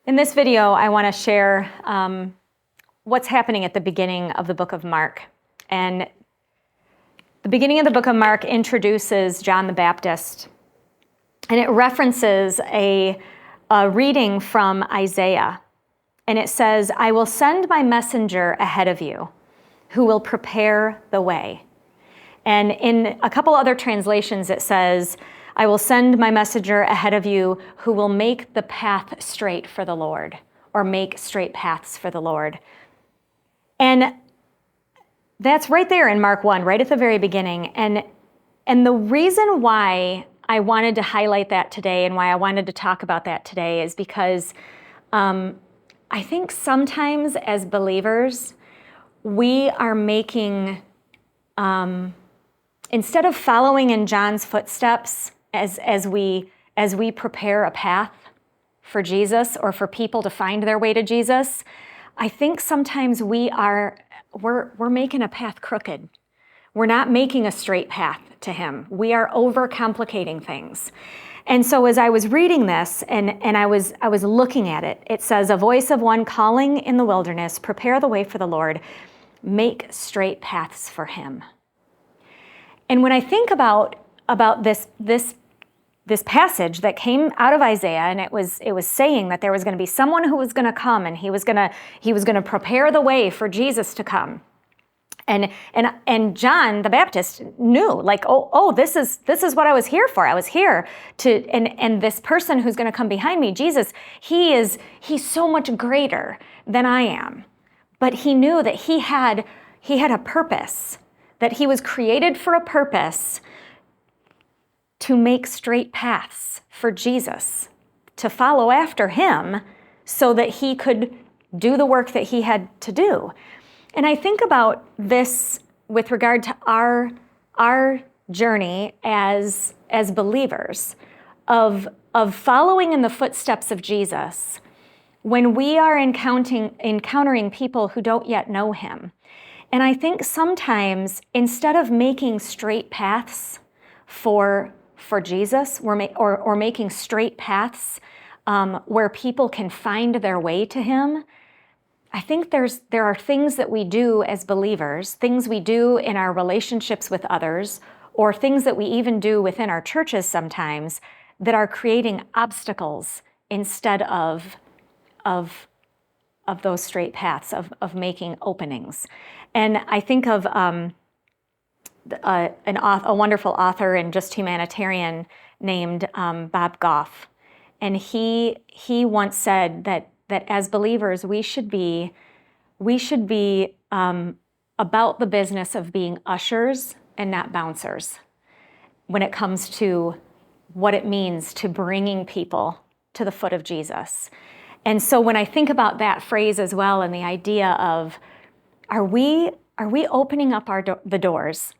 In this video, I want to share what's happening at the beginning of the book of Mark. And the beginning of the book of Mark introduces John the Baptist, and it references a reading from Isaiah. And it says, "I will send my messenger ahead of you, who will prepare the way." And in a couple other translations, it says, "I will send my messenger ahead of you who will make the path straight for the Lord," or make straight paths for the Lord. And that's right there in Mark 1, right at the very beginning. And the reason why I wanted to highlight that today and why I wanted to talk about that today is because I think sometimes as believers, we are making, instead of following in John's footsteps as we prepare a path for Jesus or for people to find their way to Jesus, I think sometimes we're making a path crooked. We're not making a straight path to him. We are overcomplicating things. And so as I was reading this and I was looking at it, it says, "A voice of one calling in the wilderness, prepare the way for the Lord, make straight paths for him." And when I think about this passage that came out of Isaiah, and it was saying that there was going to be someone who was going to come, and he was going to prepare the way for Jesus to come. And John the Baptist knew, like, oh, this is what I was here for. I was here to, and this person who's going to come behind me, Jesus, he's so much greater than I am. But he knew that he had a purpose, that he was created for a purpose to make straight paths for Jesus, to follow after him so that he could do the work that he had to do. And I think about this with regard to our journey as believers of following in the footsteps of Jesus when we are encountering people who don't yet know him. And I think sometimes instead of making straight paths for Jesus, or making straight paths where people can find their way to him, I think there are things that we do as believers, things we do in our relationships with others, or things that we even do within our churches sometimes that are creating obstacles instead of those straight paths, of making openings. And I think of a wonderful author and just humanitarian named Bob Goff. And he once said that as believers, we should be about the business of being ushers and not bouncers when it comes to what it means to bringing people to the foot of Jesus. And so when I think about that phrase as well, and the idea of, are we opening up the doors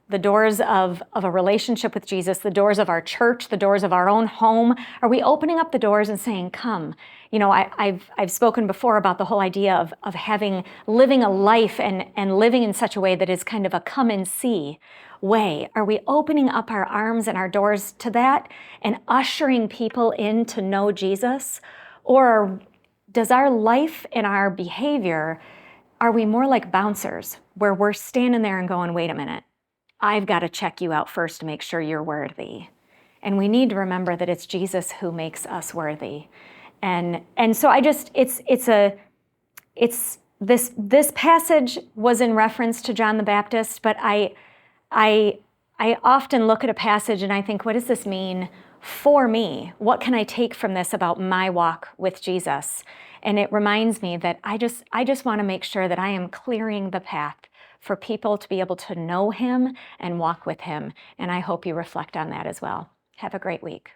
of a relationship with Jesus, the doors of our church, the doors of our own home? Are we opening up the doors and saying, "Come"? You know, I've spoken before about the whole idea of living a life and living in such a way that is kind of a come and see way. Are we opening up our arms and our doors to that and ushering people in to know Jesus? Or does our life and our behavior, are we more like bouncers, where we're standing there and going, "Wait a minute, I've got to check you out first to make sure you're worthy"? And we need to remember that it's Jesus who makes us worthy. And so this passage was in reference to John the Baptist, but I often look at a passage and I think, what does this mean for me? What can I take from this about my walk with Jesus? And it reminds me that I just want to make sure that I am clearing the path for people to be able to know him and walk with him. And I hope you reflect on that as well. Have a great week.